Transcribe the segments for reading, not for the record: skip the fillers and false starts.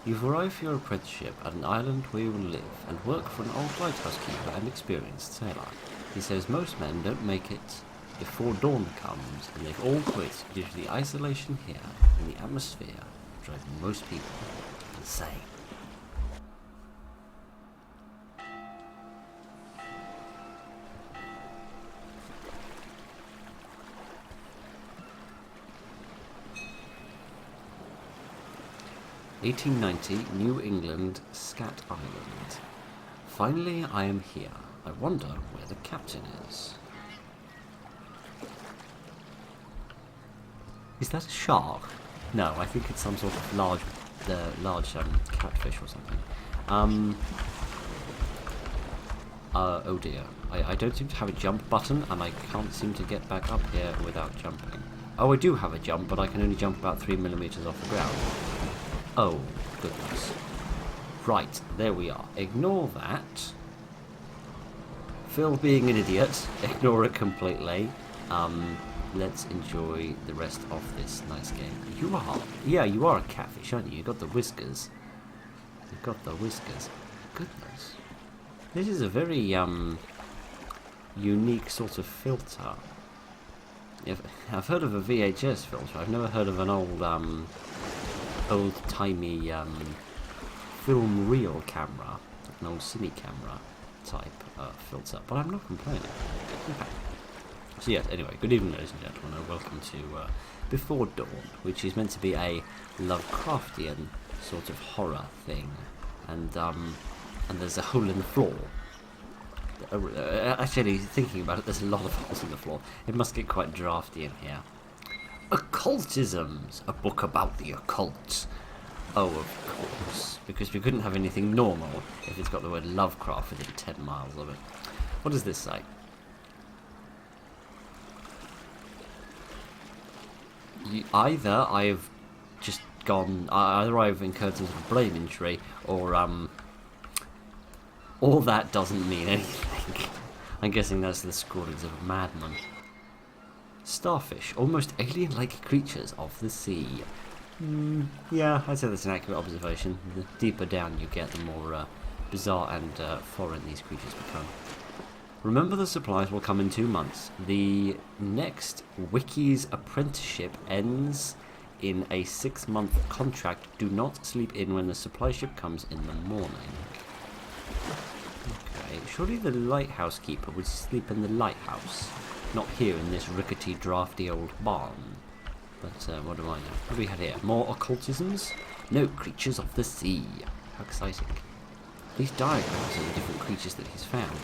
You've arrived for your apprenticeship at an island where you will live and work for an old lighthouse keeper and experienced sailor. He says most men don't make it before dawn comes, and they've all quit due to the isolation here and the atmosphere driving most people insane. (1890) New England, Scat Island. Finally, I am here. I wonder where the captain is. Is that a shark? No, I think it's some sort of large catfish or something. Oh dear. I don't seem to have a jump button, and I can't seem to get back up here without jumping. Oh, I do have a jump, but I can only jump about 3 millimeters off the ground. Oh, goodness. Right, there we are. Ignore that. Phil being an idiot. Ignore it completely. Let's enjoy the rest of this nice game. You are? Yeah, you are a catfish, aren't you? You got the whiskers. You've got the whiskers. Goodness. This is a very, unique sort of filter. I've heard of a VHS filter. I've never heard of an old-timey film reel camera, an old cine camera type filter, but I'm not complaining. Okay. So yes, anyway, good evening ladies and gentlemen, and welcome to Before Dawn, which is meant to be a Lovecraftian sort of horror thing, and there's a hole in the floor. Actually, thinking about it, there's a lot of holes in the floor. It must get quite drafty in here. Occultisms, a book about the occult. Oh, of course, because we couldn't have anything normal if it's got the word Lovecraft within 10 miles of it. What does this say? Either I've incurred some sort of brain injury, or all that doesn't mean anything. I'm guessing that's the scrawlings of a madman. Starfish, almost alien-like creatures of the sea. Yeah, I'd say that's an accurate observation. The deeper down you get, the more bizarre and foreign these creatures become. Remember, the supplies will come in 2 months. The next Wiki's apprenticeship ends in a 6-month contract. Do not sleep in when the supply ship comes in the morning. Okay, surely the lighthouse keeper would sleep in the lighthouse, not here in this rickety, drafty old barn. But what do I know? What do we have here? More occultisms? No, creatures of the sea. How exciting. These diagrams are the different creatures that he's found.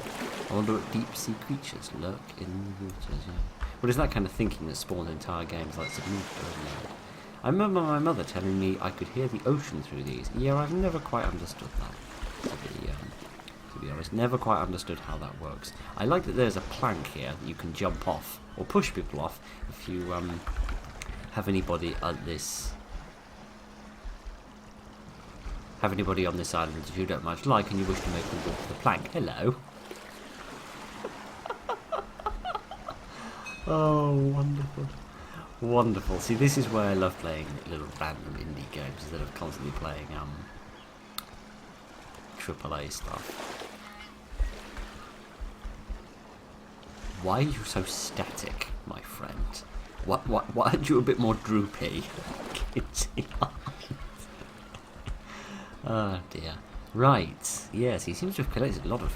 I wonder what deep sea creatures lurk in the waters. Yeah. Well, it's that kind of thinking that spawned entire games like Subnautica, isn't it? I remember my mother telling me I could hear the ocean through these. Yeah, I've never quite understood that. To be honest, never quite understood how that works. I like that there's a plank here that you can jump off, or push people off, if you have anybody at this... Have anybody on this island that you don't much like and you wish to make them walk the plank. Hello. Oh, wonderful. Wonderful. See, this is where I love playing little random indie games instead of constantly playing AAA stuff. Why are you so static, my friend? Why aren't you a bit more droopy? Oh dear. Right, yes, he seems to have collected a lot of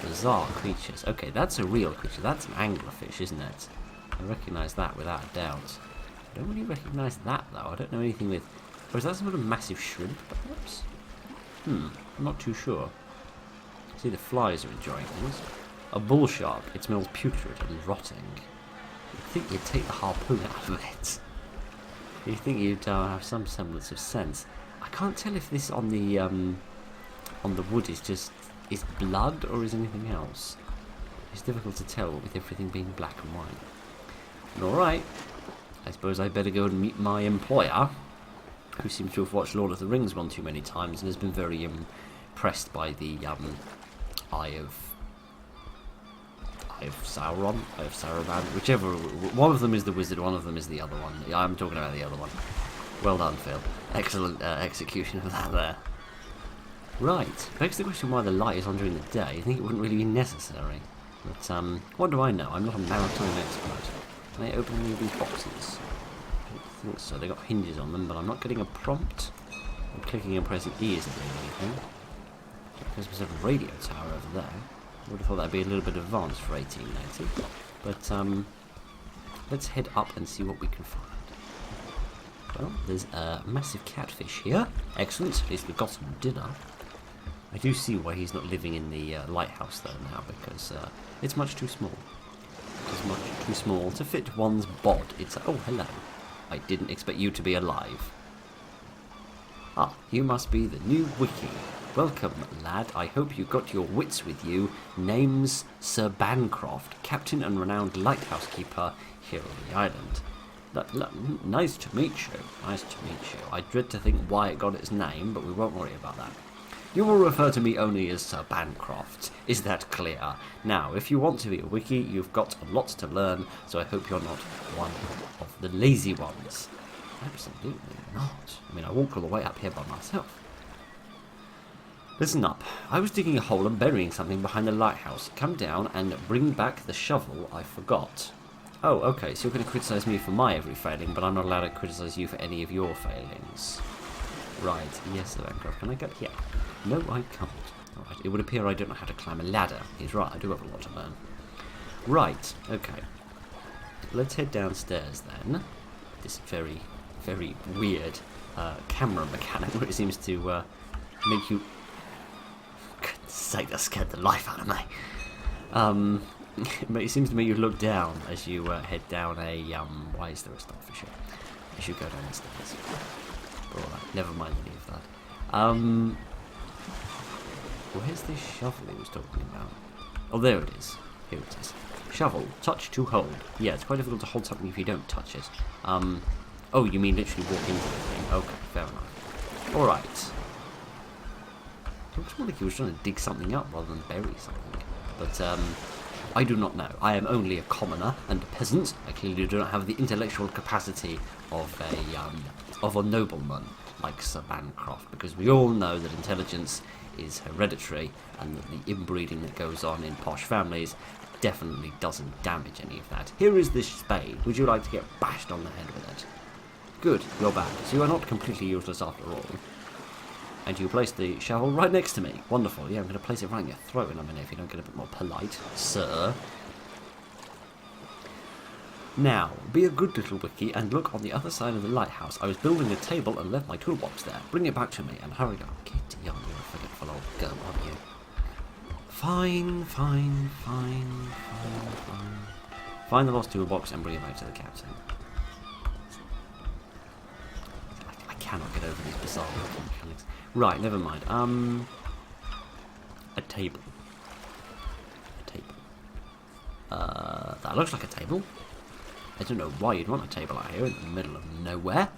bizarre creatures. Okay, that's a real creature. That's an anglerfish, isn't it? I recognise that without a doubt. I don't really recognise that, though. I don't know anything with... Or is that some sort of massive shrimp, perhaps? I'm not too sure. See, the flies are enjoying things. A bull shark. It smells putrid and rotting. You'd think you'd take the harpoon out of it. You'd think you'd have some semblance of sense. I can't tell if this on the wood is blood or is anything else. It's difficult to tell with everything being black and white. Alright, I suppose I better go and meet my employer, who seems to have watched Lord of the Rings one too many times and has been very impressed by the Eye of Sauron, Eye of Saruman, whichever. One of them is the wizard, one of them is the other one. Yeah, I'm talking about the other one. Well done, Phil. Excellent execution of that there. Right. Begs the question why the light is on during the day. I think it wouldn't really be necessary. But, what do I know? I'm not a maritime expert. Can I open any of these boxes? I don't think so. They got hinges on them, but I'm not getting a prompt. I'm clicking and pressing E isn't doing anything. There's a radio tower over there. I would have thought that'd be a little bit advanced for 1890. But, let's head up and see what we can find. Well, there's a massive catfish here. Excellent. At least we've got some dinner. I do see why he's not living in the lighthouse though now, because it's much too small. It's much too small to fit one's bod. It's oh hello. I didn't expect you to be alive. Ah, you must be the new wiki. Welcome, lad. I hope you got your wits with you. Name's Sir Bancroft, captain and renowned lighthouse keeper here on the island. Nice to meet you. Nice to meet you. I dread to think why it got its name, but we won't worry about that. You will refer to me only as Sir Bancroft. Is that clear? Now, if you want to be a wiki, you've got a lot to learn, so I hope you're not one of the lazy ones. Absolutely not. I mean, I walk all the way up here by myself. Listen up. I was digging a hole and burying something behind the lighthouse. Come down and bring back the shovel I forgot. Oh, okay, so you're going to criticise me for my every failing, but I'm not allowed to criticise you for any of your failings. Right, yes, Sir Bancroft, can I go here? No, I can't. Alright, it would appear I don't know how to climb a ladder. He's right, I do have a lot to learn. Right, okay. Let's head downstairs then. This very, very weird camera mechanic where it seems to make you... God's sake, that scared the life out of me. But it seems to make you look down as you head down a... why is there a starfish here? As you go down the stairs. Alright, never mind any of that. Where's this shovel he was talking about? Oh, there it is. Here it is. Shovel, touch to hold. Yeah, it's quite difficult to hold something if you don't touch it. Oh, you mean literally walk into the thing. Okay, fair enough. Alright. It looks more like he was trying to dig something up rather than bury something. But, I do not know. I am only a commoner and a peasant. I clearly do not have the intellectual capacity of a nobleman like Sir Bancroft, because we all know that intelligence is hereditary and that the inbreeding that goes on in posh families definitely doesn't damage any of that. Here is this spade. Would you like to get bashed on the head with it? Good, you're back. So you are not completely useless after all. And you place the shovel right next to me. Wonderful. Yeah, I'm going to place it right in your throat in a minute if you don't get a bit more polite, sir. Now, be a good little wiki and look on the other side of the lighthouse. I was building a table and left my toolbox there. Bring it back to me and hurry up. Kitty, you're a forgetful old girl, aren't you? Fine. Find the lost toolbox and bring it back to the captain. I cannot get over these bizarre mechanics. Right, never mind. A table. That looks like a table. I don't know why you'd want a table out here in the middle of nowhere,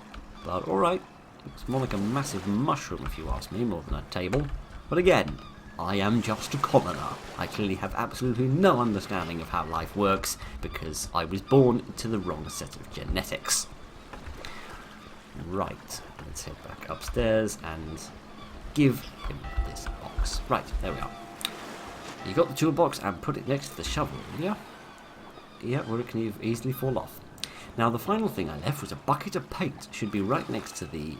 but alright. It's more like a massive mushroom if you ask me, more than a table. But again, I am just a commoner. I clearly have absolutely no understanding of how life works, because I was born into the wrong set of genetics. Right, let's head back upstairs and give him this box. Right, there we are. You got the toolbox and put it next to the shovel, yeah? Yeah, where it can easily fall off. Now, the final thing I left was a bucket of paint. Should be right next to the,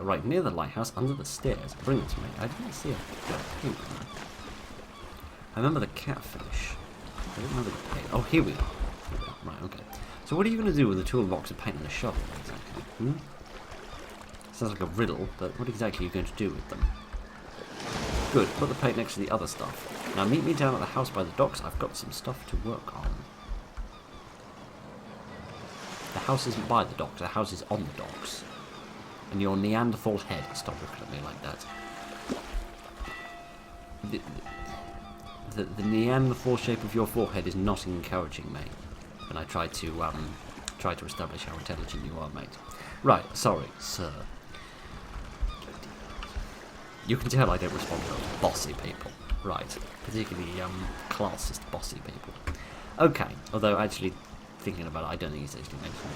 right near the lighthouse, under the stairs. Bring it to me. I didn't see a bit of paint in there. I remember the catfish. I don't remember the paint. Oh, here we are. Right, okay. So what are you going to do with the toolbox of paint and the shovel, exactly? Sounds like a riddle, but what exactly are you going to do with them? Good, put the paint next to the other stuff. Now meet me down at the house by the docks. I've got some stuff to work on. The house isn't by the docks, the house is on the docks. And your Neanderthal head, stop looking at me like that. The Neanderthal shape of your forehead is not encouraging me. And I try to establish how intelligent you are, mate. Right, sorry, sir. You can tell I don't respond well to bossy people. Right, particularly classist bossy people. Okay, although actually thinking about it, I don't think he's actually mentioned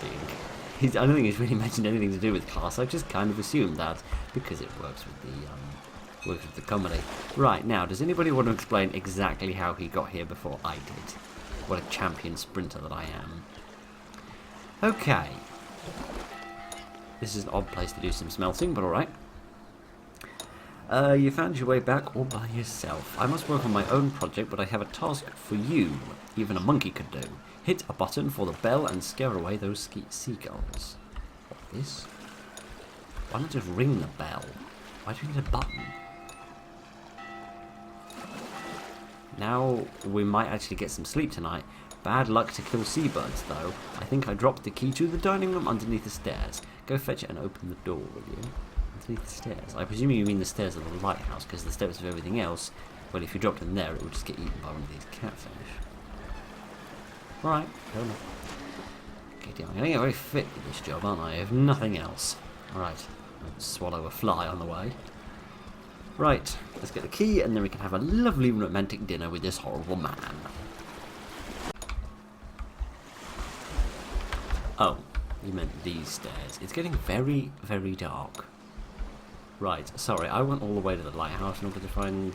I don't think he's really mentioned anything to do with class. I just kind of assumed that because it works with Works with the comedy. Right, now, does anybody want to explain exactly how he got here before I did? What a champion sprinter that I am. Okay. This is an odd place to do some smelting, but alright. You found your way back all by yourself. I must work on my own project, but I have a task for you. Even a monkey could do. Hit a button for the bell and scare away those seagulls. What, this? Why not just ring the bell? Why do you need a button? Now we might actually get some sleep tonight. Bad luck to kill seabirds, though. I think I dropped the key to the dining room underneath the stairs. Go fetch it and open the door, will you? Underneath the stairs. I presume you mean the stairs of the lighthouse, because the steps of everything else, well, if you dropped them there, it would just get eaten by one of these catfish. Alright, fair enough. Okay, I'm going to get very fit with this job, aren't I? If nothing else. Alright, swallow a fly on the way. Right, let's get the key, and then we can have a lovely romantic dinner with this horrible man. Oh, you meant these stairs. It's getting very, very dark. Right, sorry, I went all the way to the lighthouse in order to find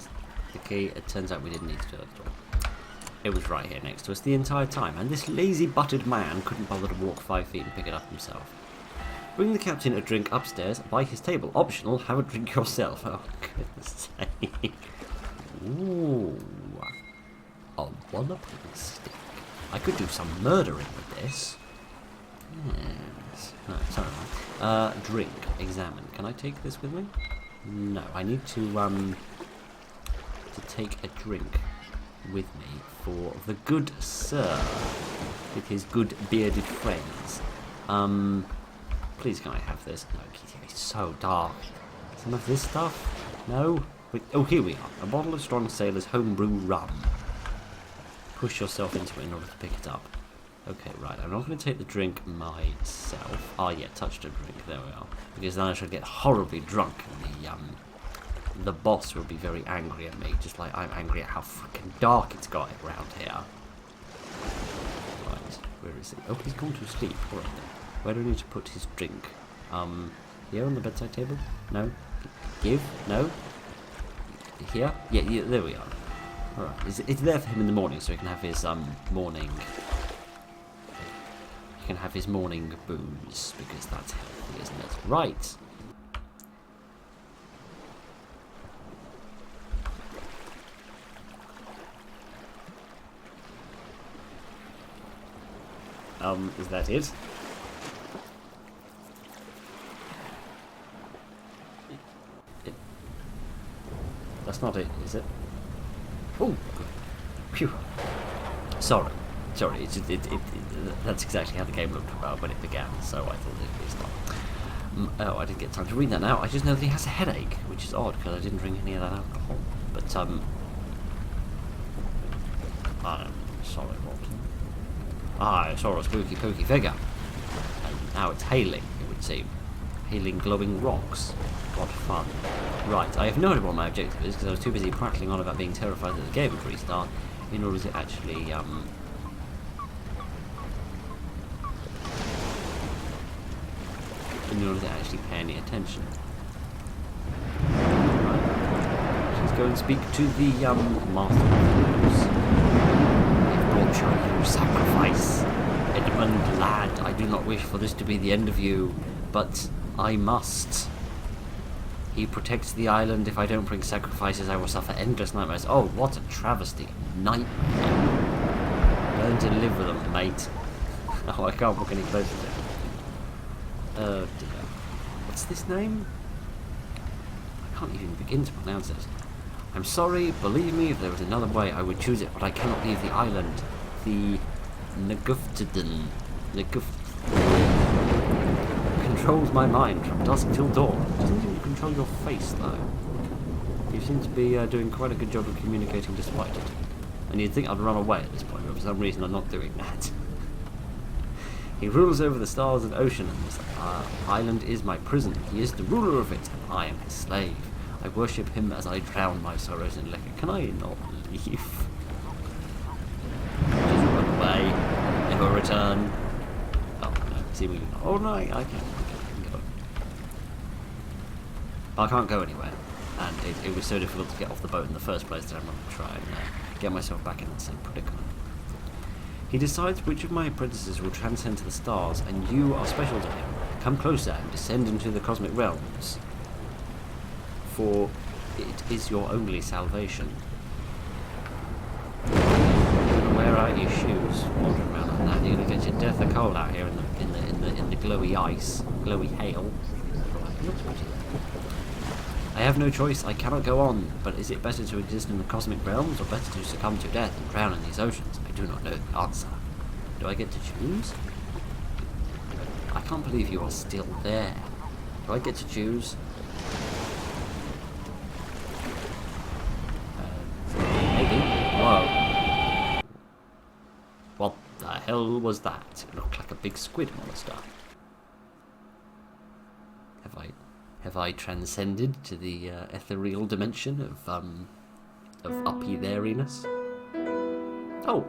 the key. It turns out we didn't need to do that. It was right here next to us the entire time, and this lazy-butted man couldn't bother to walk 5 feet and pick it up himself. Bring the captain a drink upstairs by his table. Optional, have a drink yourself. Oh, goodness sake. Ooh. A walloping stick. I could do some murdering with this. Yes. No, sorry. Drink. Examine. Can I take this with me? No, I need to take a drink with me for the good sir with his good bearded friends. Please can I have this? No, it's so dark. Some of this stuff? No? Wait, oh, here we are. A bottle of Strong Sailor's homebrew rum. Push yourself into it in order to pick it up. Okay, right. I'm not going to take the drink myself. Ah, yeah, touch to drink. There we are. Because then I should get horribly drunk, and the boss will be very angry at me, just like I'm angry at how freaking dark it's got around here. Right, where is he? Oh, he's gone to sleep. All right then. Where do I need to put his drink? Here on the bedside table? No? Give? No? Here? Yeah, there we are. Alright, it's there for him in the morning, so he can have his, morning... He can have his morning booze, because that's healthy, isn't it? Right! Is that it? That's not it, is it? Oh, phew. Sorry, that's exactly how the game looked when it began, so I thought it'd be stop. Oh, I didn't get time to read that now. I just know that he has a headache, which is odd because I didn't drink any of that alcohol. But I'm sorry, what? I saw a spooky pooky figure. And now it's hailing, it would seem. Hailing glowing rocks. What fun. Right, I have no idea what my objective is because I was too busy prattling on about being terrified that the game would restart in order to actually, pay any attention. Right. Let's go and speak to the, Master of Fools. I've brought you your sacrifice. Edmund, lad, I do not wish for this to be the end of you, but I must. He protects the island. If I don't bring sacrifices, I will suffer endless nightmares. Oh, what a travesty. Nightmare. Learn to live with them, mate. Oh, I can't walk any closer to him. Oh, dear. What's this name? I can't even begin to pronounce it. I'm sorry, believe me, if there was another way, I would choose it, but I cannot leave the island. The Naguftidin. Controls my mind from dusk till dawn. It doesn't seem to control your face, though. You seem to be doing quite a good job of communicating despite it. And you'd think I'd run away at this point, but for some reason I'm not doing that. He rules over the stars and ocean, and this island is my prison. He is the ruler of it, and I am his slave. I worship him as I drown my sorrows in liquor. Can I not leave? Just run away, never return. Oh, no, seemingly not. Oh, no, I can't go. I can't go anywhere. and it was so difficult to get off the boat in the first place that I'm going to try and get myself back in the same predicament. He decides which of my apprentices will transcend to the stars, and you are special to him. Come closer and descend into the cosmic realms, for it is your only salvation. Wear out your shoes, wandering around like that. You're gonna get your death of cold out here in the glowy ice, glowy hail. I have no choice. I cannot go on. But is it better to exist in the cosmic realms, or better to succumb to death and drown in these oceans? I do not know the answer. Do I get to choose? I can't believe you are still there. Do I get to choose? Maybe. Whoa. What the hell was that? It looked like a big squid monster. Have I transcended to the ethereal dimension of uppy-theriness? Oh,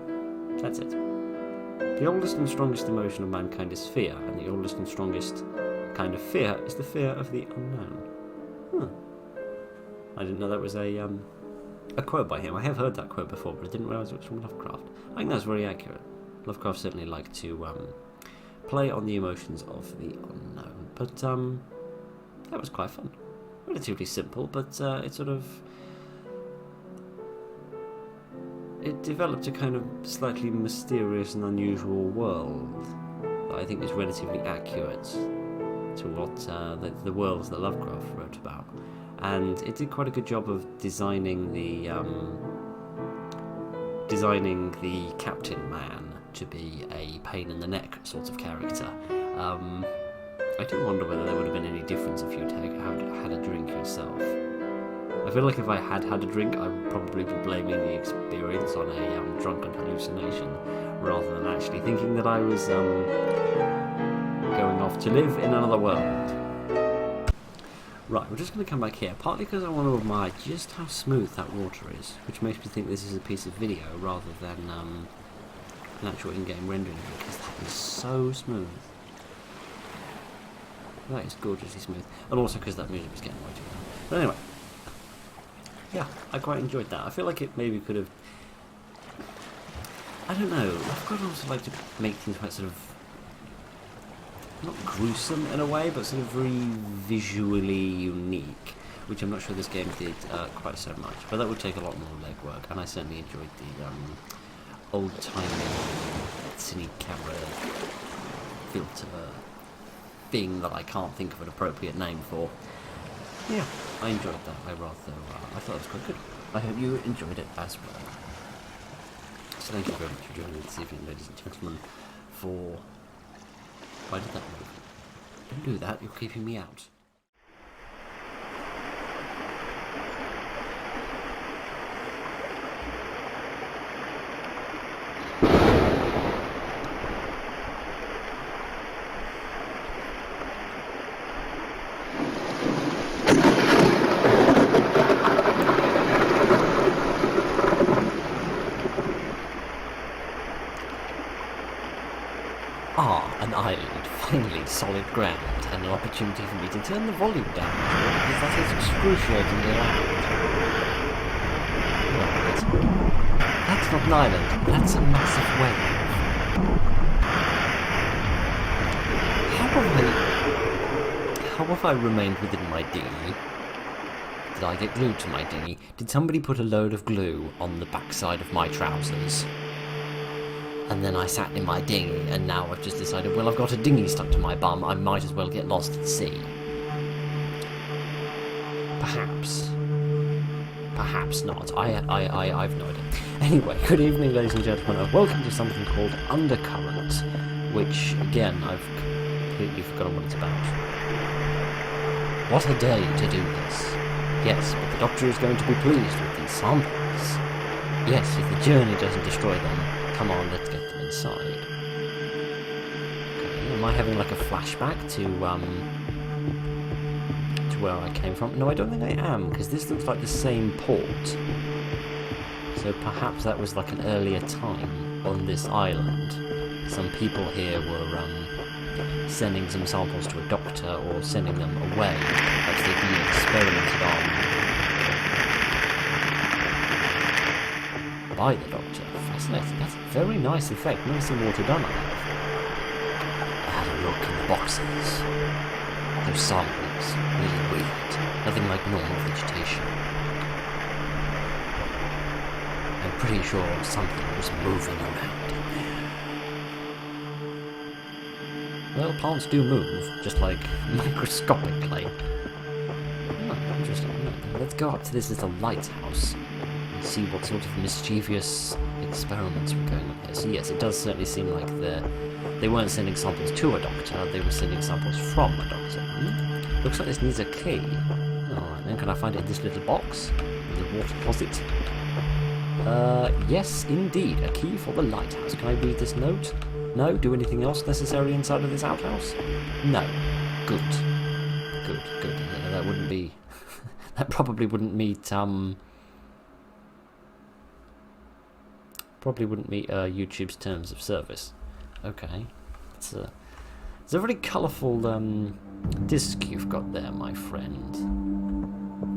that's it. The oldest and strongest emotion of mankind is fear, and the oldest and strongest kind of fear is the fear of the unknown. Huh. I didn't know that was a quote by him. I have heard that quote before, but I didn't realise it was from Lovecraft. I think that's very accurate. Lovecraft certainly liked to play on the emotions of the unknown, but that was quite fun. Relatively simple, but it developed a kind of slightly mysterious and unusual world that I think is relatively accurate to what the worlds that Lovecraft wrote about. And it did quite a good job of designing the Captain Man to be a pain in the neck sort of character. I do wonder whether there would have been any difference if you'd had a drink yourself. I feel like if I had a drink, I would probably be blaming the experience on a drunken hallucination, rather than actually thinking that I was going off to live in another world. Right, we're just going to come back here, partly because I want to admire just how smooth that water is, which makes me think this is a piece of video rather than an actual in-game rendering, because that is so smooth. That is gorgeously smooth. And also because that music was getting way too loud. But anyway. Yeah, I quite enjoyed that. I feel like it maybe could have... I don't know. I've got to also like to make things quite sort of... not gruesome in a way, but sort of very visually unique. Which I'm not sure this game did quite so much. But that would take a lot more legwork. And I certainly enjoyed the old-timey cine camera filter thing that I can't think of an appropriate name for. Yeah, I enjoyed that. I thought it was quite good. I hope you enjoyed it as well. So thank you very much for joining me this evening, ladies and gentlemen, for... Why did that move? Don't do that, you're keeping me out. An island, finally solid ground, and an opportunity for me to turn the volume down because that is excruciatingly loud. Right. That's not an island, that's a massive wave. How have I remained within my dinghy? Did I get glued to my dinghy? Did somebody put a load of glue on the backside of my trousers? And then I sat in my dinghy, and now I've just decided, well, I've got a dinghy stuck to my bum, I might as well get lost at sea. Perhaps. Perhaps not. I've no idea. Anyway, good evening, ladies and gentlemen, and welcome to something called Undercurrent, which, again, I've completely forgotten what it's about. What a day to do this. Yes, but the Doctor is going to be pleased with these samples. Yes, if the journey doesn't destroy them, come on, let's get them inside. Okay, am I having like a flashback to where I came from? No, I don't think I am, because this looks like the same port. So perhaps that was like an earlier time on this island. Some people here were sending some samples to a doctor or sending them away. Perhaps they'd been experimented on by the Doctor. Fascinating. That's a very nice effect. Never seen water done on that. I had a look in the boxes. Those samples, really weird. Nothing like normal vegetation. I'm pretty sure something was moving around in there. Well, plants do move, just like microscopically. Oh, interesting. Let's go up to this little lighthouse and see what sort of mischievous experiments were going on here. So yes, it does certainly seem like they weren't sending samples to a doctor, they were sending samples from a doctor. Looks like this needs a key. Alright, then can I find it in this little box? In the water closet? Yes, indeed, a key for the lighthouse. Can I read this note? No? Do anything else necessary inside of this outhouse? No. Good. Good, good. Yeah, that wouldn't be... that probably wouldn't meet, YouTube's terms of service. Okay. It's a very colourful, disc you've got there, my friend.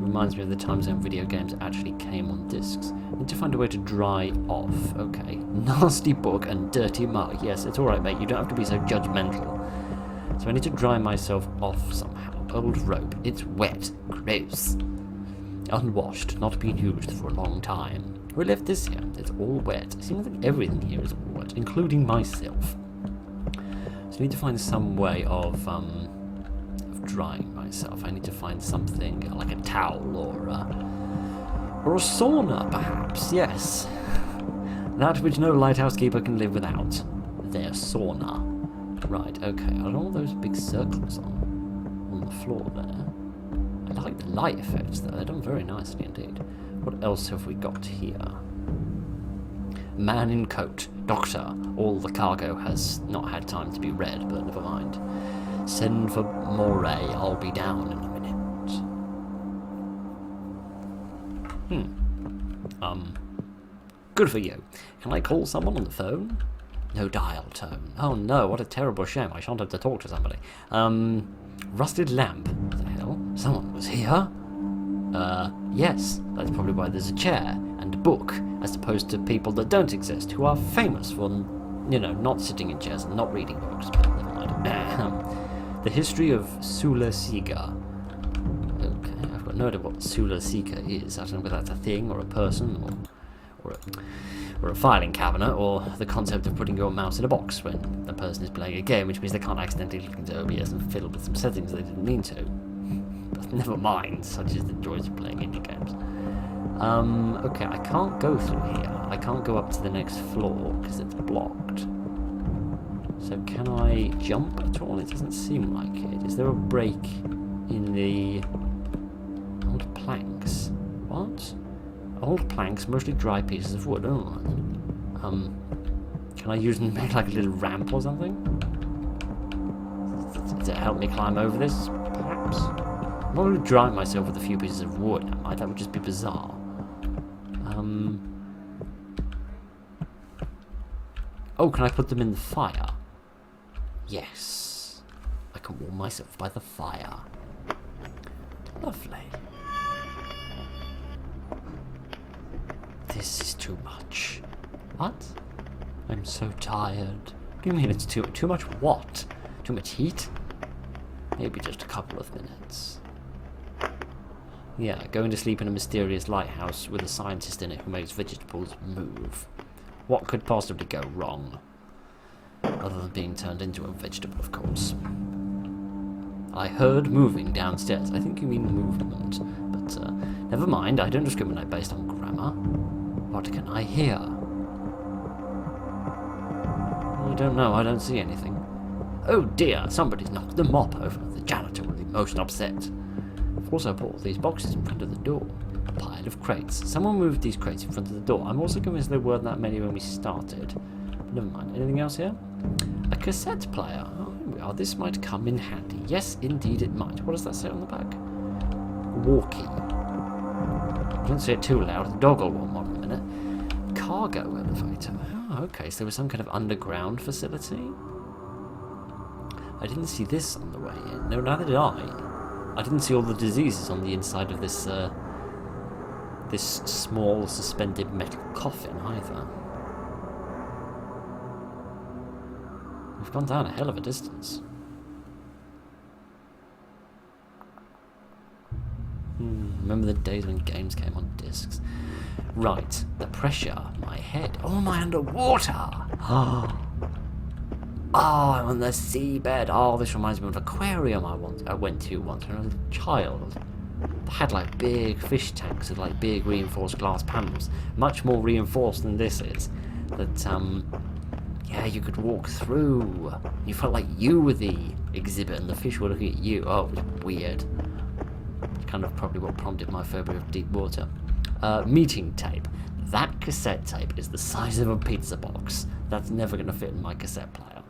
Reminds me of the times when video games actually came on discs. Need to find a way to dry off. Okay. Nasty book and dirty mug. Yes, it's alright, mate. You don't have to be so judgmental. So I need to dry myself off somehow. Old rope. It's wet. Gross. Unwashed. Not been used for a long time. Who left this here? It's all wet. It seems like everything here is all wet, including myself. So I need to find some way of drying myself. I need to find something like a towel or a sauna, perhaps. Yes, that which no lighthouse keeper can live without. Their sauna. Right. Okay. Are all those big circles on the floor there? I like the light effects though. They're done very nicely indeed. What else have we got here? Man in coat. Doctor. All the cargo has not had time to be read, but never mind. Send for Moray. I'll be down in a minute. Good for you. Can I call someone on the phone? No dial tone. Oh no, what a terrible shame. I shan't have to talk to somebody. Rusted lamp. What the hell? Someone was here? Yes. That's probably why there's a chair and a book, as opposed to people that don't exist, who are famous for, not sitting in chairs and not reading books. But never mind. The history of Sula Siga. Okay, I've got no idea what Sula Siga is. I don't know whether that's a thing, or a person, or a filing cabinet, or the concept of putting your mouse in a box when the person is playing a game, which means they can't accidentally look into OBS and fiddle with some settings they didn't mean to. But never mind, such is the joys of playing indie games. Okay, I can't go through here. I can't go up to the next floor because it's blocked. So can I jump at all? It doesn't seem like it. Is there a break in the old planks? What? Old planks, mostly dry pieces of wood. Oh. Can I use them to make like a little ramp or something? Does it help me climb over this? Perhaps. I'm not going to dry myself with a few pieces of wood, am I? That would just be bizarre. Oh, can I put them in the fire? Yes. I can warm myself by the fire. Lovely. This is too much. What? I'm so tired. What do you mean it's too much what? Too much heat? Maybe just a couple of minutes. Yeah, going to sleep in a mysterious lighthouse with a scientist in it who makes vegetables move. What could possibly go wrong? Other than being turned into a vegetable, of course. I heard moving downstairs. I think you mean movement. But, never mind. I don't discriminate based on grammar. What can I hear? I don't know. I don't see anything. Oh dear, somebody's knocked the mop over. The janitor will be most upset. I've also put all these boxes in front of the door. A pile of crates. Someone moved these crates in front of the door. I'm also convinced there weren't that many when we started. But never mind. Anything else here? A cassette player. Oh, here we are. This might come in handy. Yes, indeed it might. What does that say on the back? Walkie. Don't say it too loud. The dog will want one in a minute. Cargo elevator. Oh, okay. So there was some kind of underground facility. I didn't see this on the way in. No, neither did I. I didn't see all the diseases on the inside of this this small suspended metal coffin either. We've gone down a hell of a distance. Remember the days when games came on discs? Right, the pressure, my head. Oh, am I underwater? Oh, I'm on the seabed. Oh, this reminds me of an aquarium I went to once when I was a child. They had like big fish tanks with like big reinforced glass panels, much more reinforced than this is. That yeah, you could walk through. You felt like you were the exhibit and the fish were looking at you. Oh, it was weird. Kind of probably what prompted my phobia of deep water. Meeting tape. That cassette tape is the size of a pizza box. That's never going to fit in my cassette player.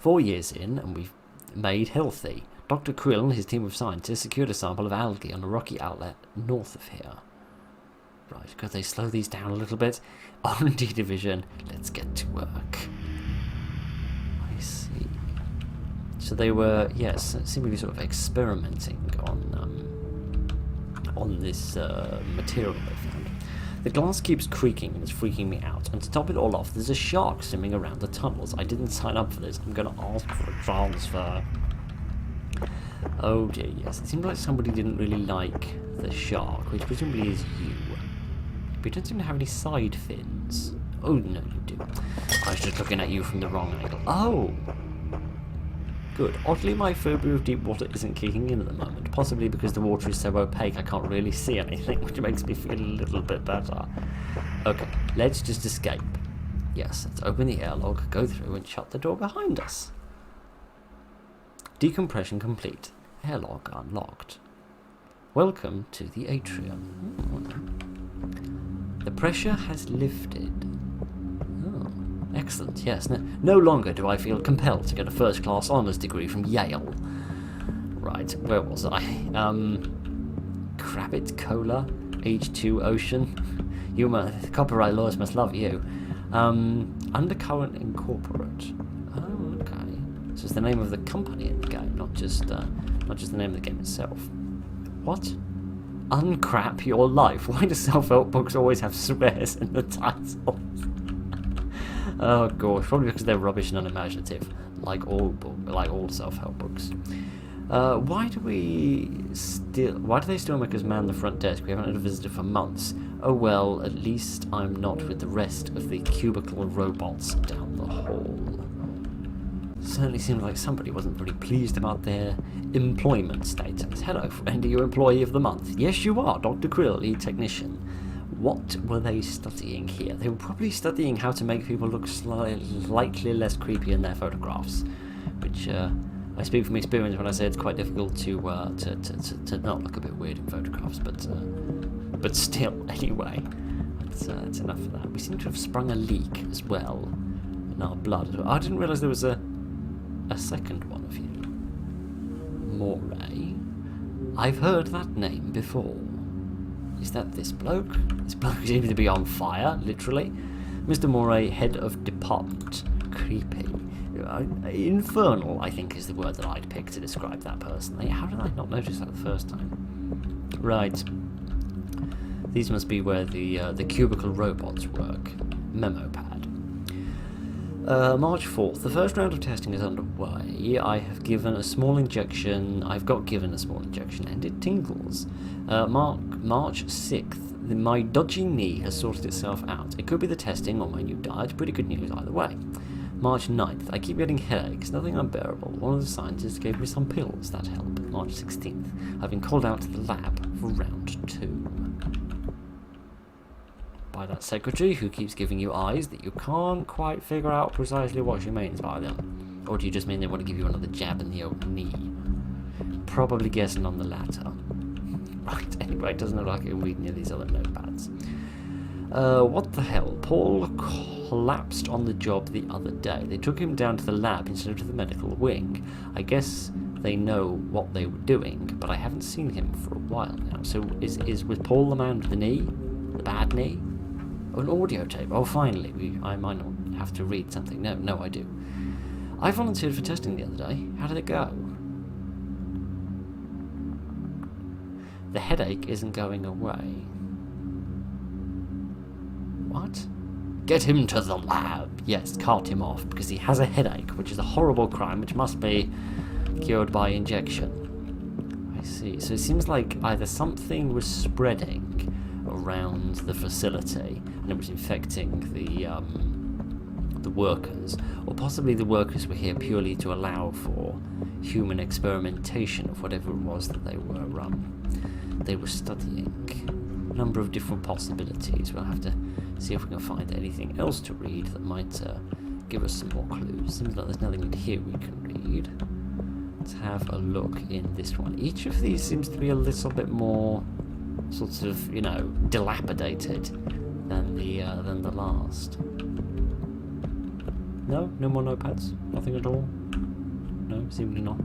4 years in, and we've made healthy. Dr. Krill and his team of scientists secured a sample of algae on a rocky outlet north of here. Right, could they slow these down a little bit? R&D division, let's get to work. I see. So they were, yes, seemingly sort of experimenting on this material they found. The glass keeps creaking and it's freaking me out. And to top it all off, there's a shark swimming around the tunnels. I didn't sign up for this. I'm going to ask for a transfer. Oh dear, yes. It seems like somebody didn't really like the shark, which presumably is you. But you don't seem to have any side fins. Oh, no, you do. I was just looking at you from the wrong angle. Oh! Good. Oddly, my phobia of deep water isn't kicking in at the moment, possibly because the water is so opaque I can't really see anything, which makes me feel a little bit better. Okay, let's just escape. Yes, let's open the airlock, go through and shut the door behind us. Decompression complete. Airlock unlocked. Welcome to the atrium. The pressure has lifted. Oh, excellent, yes. No longer do I feel compelled to get a first-class honours degree from Yale. Right, where was I? Crabbit Cola, H2 Ocean. Copyright lawyers must love you. Undercurrent Incorporate. Oh, okay. So it's the name of the company in the game, not just the name of the game itself. What? Uncrap your life. Why do self-help books always have swears in the titles? Oh gosh, probably because they're rubbish and unimaginative, like all self-help books. Why do they still make us man the front desk? We haven't had a visitor for months. Oh well, at least I'm not with the rest of the cubicle robots down the hall. Certainly seemed like somebody wasn't very pleased about their employment status. Hello, friend, are you Employee of the Month? Yes, you are, Dr. Krill, lead technician. What were they studying here? They were probably studying how to make people look slightly less creepy in their photographs, which I speak from experience when I say it's quite difficult to not look a bit weird in photographs, but still, anyway, it's enough of that. We seem to have sprung a leak as well in our blood. I didn't realise there was a second one of you. Moray? I've heard that name before. Is that this bloke? This bloke seems to be on fire, literally. Mr. Moray, head of department. Creepy. Infernal, I think, is the word that I'd pick to describe that personally. How did I not notice that the first time? Right. These must be where the cubicle robots work. Memo pad. March 4th. The first round of testing is underway. I've got given a small injection, and it tingles. March 6th. My dodgy knee has sorted itself out. It could be the testing or my new diet. Pretty good news either way. March 9th. I keep getting headaches, nothing unbearable. One of the scientists gave me some pills that help. March 16th. I've been called out to the lab for round 2. By that secretary who keeps giving you eyes that you can't quite figure out precisely what she means by them. Or do you just mean they want to give you another jab in the old knee? Probably guessing on the latter. Right, anyway, it doesn't look like it'll read near these other notepads. What the hell? Paul collapsed on the job the other day. They took him down to the lab instead of to the medical wing. I guess they know what they were doing, but I haven't seen him for a while now. So was Paul the man with the knee? The bad knee? Oh, an audio tape. Oh, finally. I might not have to read something. No, I do. I volunteered for testing the other day. How did it go? The headache isn't going away. What? Get him to the lab. Yes, cart him off, because he has a headache, which is a horrible crime, which must be cured by injection. I see. So it seems like either something was spreading around the facility, and it was infecting the workers, or possibly the workers were here purely to allow for human experimentation of whatever it was that they were studying. A number of different possibilities. We'll have to see if we can find anything else to read that might give us some more clues. Seems like there's nothing in here we can read. Let's have a look in this one. Each of these seems to be a little bit more sort of, dilapidated than the last. No more notepads? Nothing at all? No, seemingly not.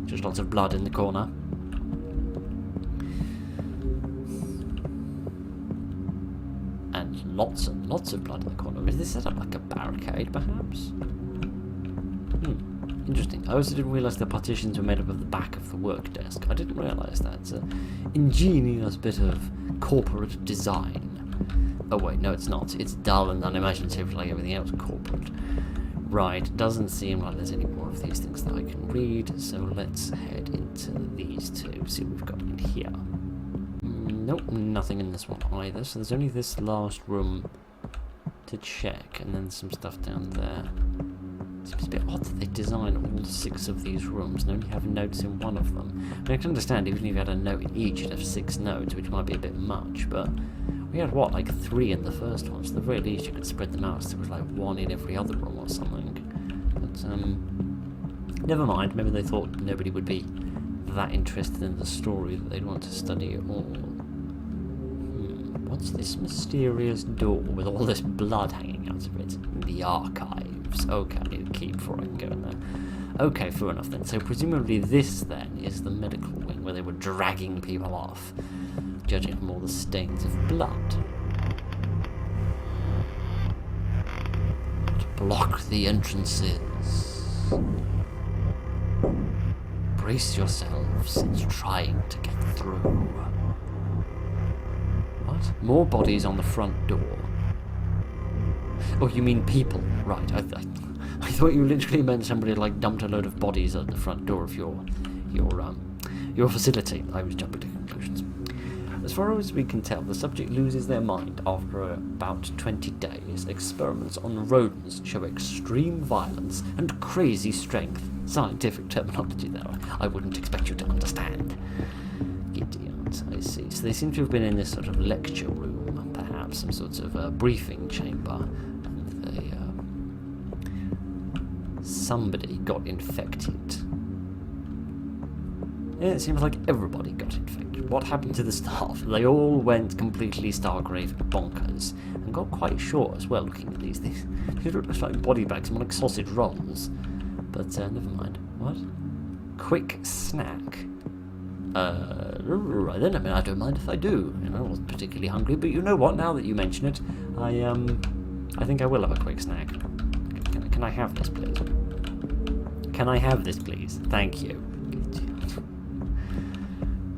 Just lots of blood in the corner. And lots and lots of blood in the corner. Is this set up like a barricade, perhaps? Interesting. I also didn't realise the partitions were made up of the back of the work desk. I didn't realise that. It's an ingenious bit of corporate design. Oh wait, no it's not. It's dull and unimaginative like everything else corporate. Right, doesn't seem like there's any more of these things that I can read, so let's head into these two, see what we've got in here. Nope, nothing in this one either, so there's only this last room to check, and then some stuff down there. Seems a bit odd that they design all 6 of these rooms and only have notes in one of them. I mean, I can understand even if you had a note in each, you'd have 6 notes, which might be a bit much, but we had, what, like 3 in the first one, so at the very least you could spread them out, so there was like 1 in every other room or something. But, never mind, maybe they thought nobody would be that interested in the story that they'd want to study it all. What's this mysterious door with all this blood hanging out of it? The archives. Okay, I need a key before I can go in there. Okay, fair enough then. So presumably this then is the medical wing where they were dragging people off, judging from all the stains of blood. To block the entrances. Brace yourselves, it's trying to get through. What? More bodies on the front door. Oh, you mean people? Right, I thought you literally meant somebody like dumped a load of bodies at the front door of your facility. I was jumping to conclusions. As far as we can tell, the subject loses their mind after about 20 days. Experiments on rodents show extreme violence and crazy strength. Scientific terminology, though. I wouldn't expect you to understand. Idiot, I see. So they seem to have been in this sort of lecture room, perhaps some sort of briefing chamber, and they, somebody got infected. Yeah, it seems like everybody got infected. What happened to the staff? They all went completely Stargrave bonkers, and got quite short as well, looking at these. These look like body bags, more like sausage rolls. But never mind. What? Quick snack. Right then, I mean, I don't mind if I do. I wasn't particularly hungry, but you know what? Now that you mention it, I think I will have a quick snack. Can I have this, please? Can I have this, please? Thank you.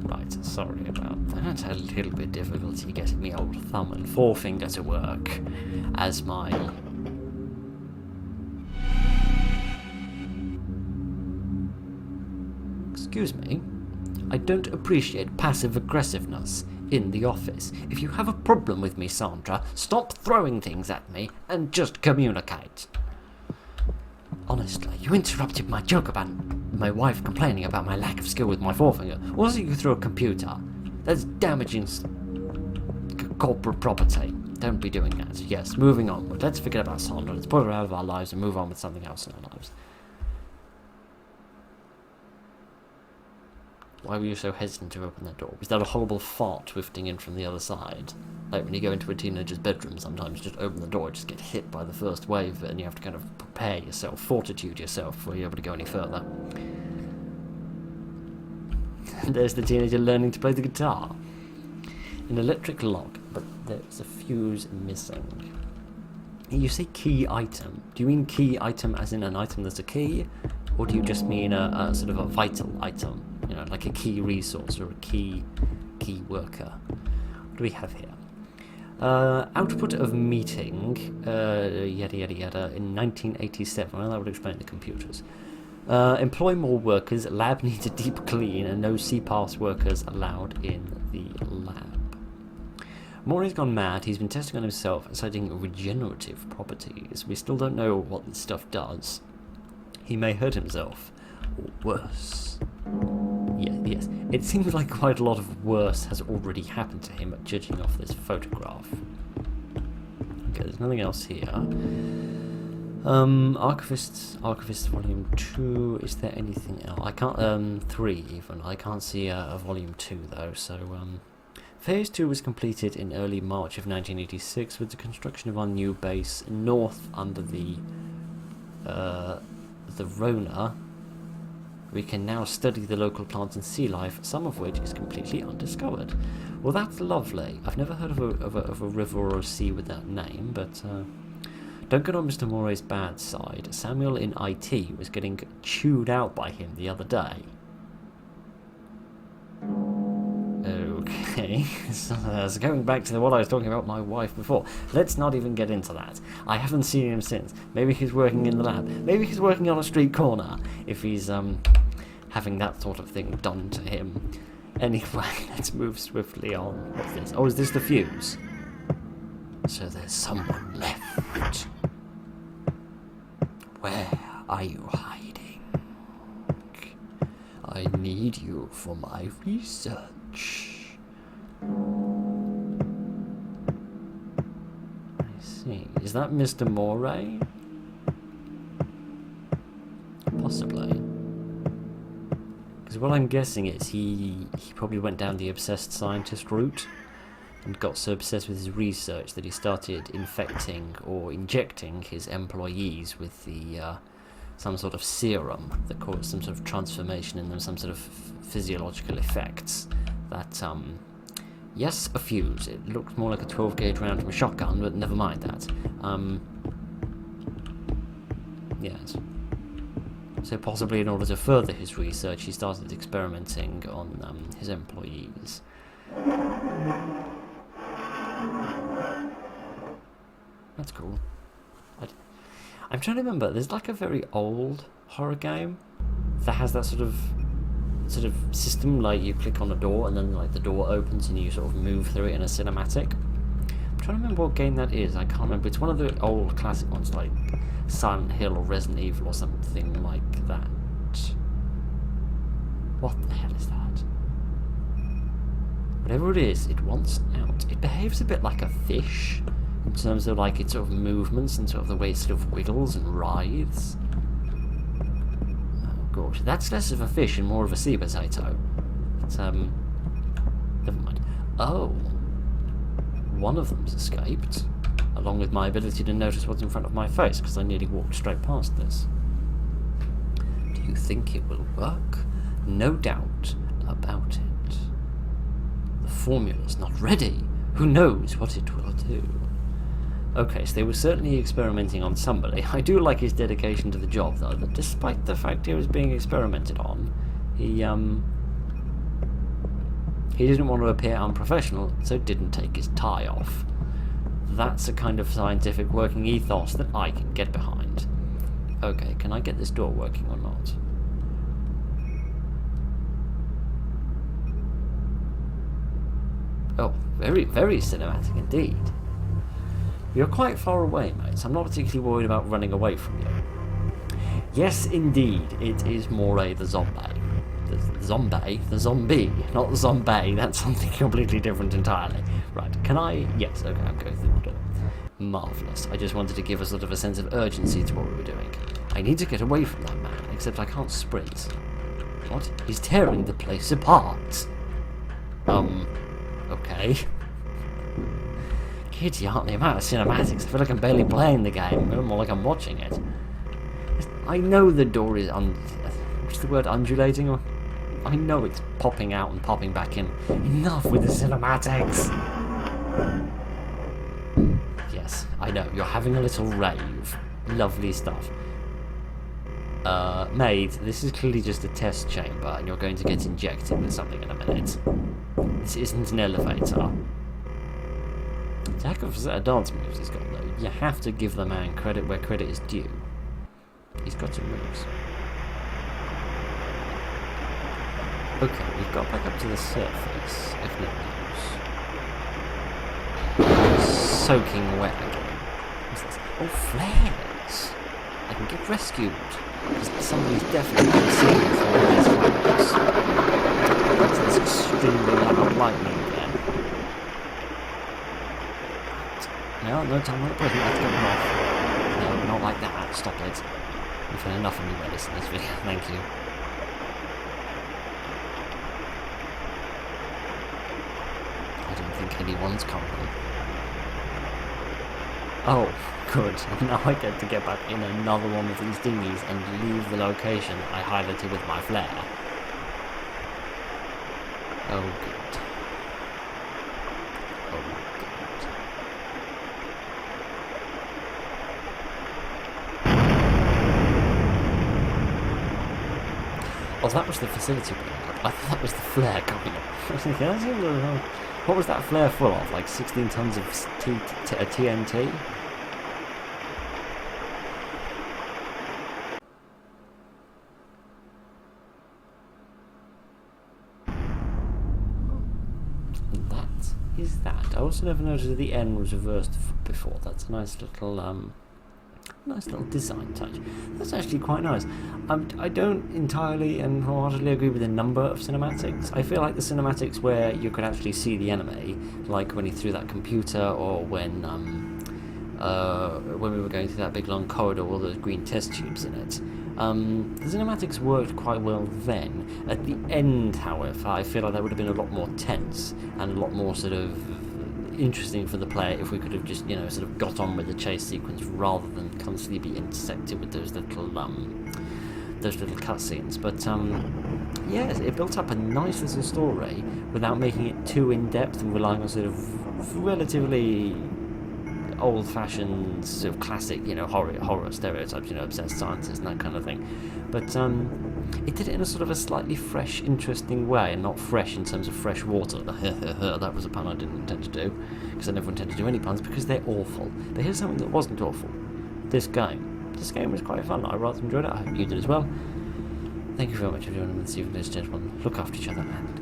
Right, sorry about that. A little bit difficulty getting my old thumb and forefinger to work as my... Excuse me. I don't appreciate passive-aggressiveness in the office. If you have a problem with me, Sandra, stop throwing things at me and just communicate. Honestly, you interrupted my joke about my wife complaining about my lack of skill with my forefinger. Also, you threw a computer. That's damaging corporate property. Don't be doing that. Yes, moving on. But let's forget about Sandra. Let's put her out of our lives and move on with something else in our lives. Why were you so hesitant to open that door? Was that a horrible fart wafting in from the other side? Like when you go into a teenager's bedroom sometimes, you just open the door, just get hit by the first wave, and you have to kind of prepare yourself, fortitude yourself, before you're able to go any further. There's the teenager learning to play the guitar. An electric lock, but there's a fuse missing. You say key item. Do you mean key item as in an item that's a key? Or do you just mean a sort of a vital item? You know, like a key resource or a key key worker. What do we have here? Output of meeting, yada yada yada, in 1987. Well, that would explain the computers. Employ more workers, lab needs a deep clean, and no C-pass workers allowed in the lab. Morey's gone mad. He's been testing on himself, citing regenerative properties. We still don't know what this stuff does. He may hurt himself, or worse. Yes. It seems like quite a lot of worse has already happened to him, judging off this photograph. Okay, there's nothing else here. Archivist Volume 2. Is there anything else? I can't. 3 even. I can't see a Volume 2 though. So Phase 2 was completed in early March of 1986 with the construction of our new base north under the Rona. We can now study the local plants and sea life, some of which is completely undiscovered. Well, that's lovely. I've never heard of a river or a sea with that name, but don't get on Mr. Morey's bad side. Samuel in IT was getting chewed out by him the other day. Okay, so going back to what I was talking about my wife before. Let's not even get into that. I haven't seen him since. Maybe he's working in the lab. Maybe he's working on a street corner if he's having that sort of thing done to him. Anyway, let's move swiftly on. What's this? Oh, is this the fuse? So there's someone left. Where are you hiding? I need you for my research. I see. Is that Mr. Morey? Possibly. Because what I'm guessing is he probably went down the obsessed scientist route and got so obsessed with his research that he started infecting or injecting his employees with the some sort of serum that caused some sort of transformation in them, some sort of physiological effects that yes, a fuse. It looks more like a 12 gauge round from a shotgun, but never mind that. Yes. So possibly in order to further his research, he started experimenting on his employees. That's cool. I'm trying to remember. There's like a very old horror game that has that sort of system. Like you click on a door and then like the door opens and you sort of move through it in a cinematic. I'm trying to remember what game that is. I can't remember. It's one of the old classic ones like Silent Hill or Resident Evil or something like that. What the hell is that? Whatever it is, it wants out. It behaves a bit like a fish in terms of like its sort of movements and sort of the way it sort of wiggles and writhes. Oh gosh, that's less of a fish and more of a sea potato. It's never mind. Oh, one of them's escaped, along with my ability to notice what's in front of my face because I nearly walked straight past this. Do you think it will work? No doubt about it. The formula's not ready. Who knows what it will do? Okay, so they were certainly experimenting on somebody. I do like his dedication to the job, though, that despite the fact he was being experimented on, he didn't want to appear unprofessional, so didn't take his tie off. That's a kind of scientific working ethos that I can get behind. Okay, can I get this door working or not? Oh, very, very cinematic indeed. You're quite far away, mate. I'm not particularly worried about running away from you. Yes, indeed, it is Morey the zombie. The zombie, not the zombie. That's something completely different entirely. Right, can I? Yes, okay, I'm going through the door. Marvellous. I just wanted to give a sort of a sense of urgency to what we were doing. I need to get away from that man, except I can't sprint. What? He's tearing the place apart. Okay. Kitty, aren't the amount of cinematics. I feel like I'm barely playing the game, more like I'm watching it. I know the door is what's the word, undulating? Or I know it's popping out and popping back in. Enough with the cinematics! Yes, I know, you're having a little rave. Lovely stuff. Maid, this is clearly just a test chamber and you're going to get injected with something in a minute. This isn't an elevator. It's a heck of a set of dance moves he's got, though. You have to give the man credit where credit is due. He's got some moves. Okay, we've got back up to the surface, if not else. Soaking wet again. What's this? Oh, flares! I can get rescued. Because somebody's definitely been seen before these flares. That's this extremely loud lightning again. No, time on the present, let's get them off. No, not like that, stop it. We've had enough of me Redis in this video, thank you. I don't think anyone's coming. Oh, good. Now I get to get back in another one of these dinghies and leave the location I highlighted with my flare. Oh, good. Oh, good. Oh, that was the facility going up. I thought that was the flare coming up. What was that flare full of? Like 16 tons of TNT? Is that? I also never noticed that the N was reversed before. That's a nice little design touch. That's actually quite nice. I don't entirely and wholeheartedly agree with the number of cinematics. I feel like the cinematics where you could actually see the enemy, like when he threw that computer, or when we were going through that big long corridor with all those green test tubes in it. The cinematics worked quite well then. At the end, however, I feel like that would have been a lot more tense and a lot more sort of interesting for the player if we could have just, sort of got on with the chase sequence rather than constantly be intersected with those little cutscenes. But yes, it built up a nice little story without making it too in-depth and relying on sort of relatively old-fashioned, sort of classic, horror stereotypes, obsessed scientists and that kind of thing. But it did it in a sort of a slightly fresh, interesting way, and not fresh in terms of fresh water. That was a pun I didn't intend to do, because I never intend to do any puns, because they're awful. But here's something that wasn't awful. This game. This game was quite fun. I rather enjoyed it. I hope you did as well. Thank you very much for joining me this evening, ladies and gentlemen. Look after each other, and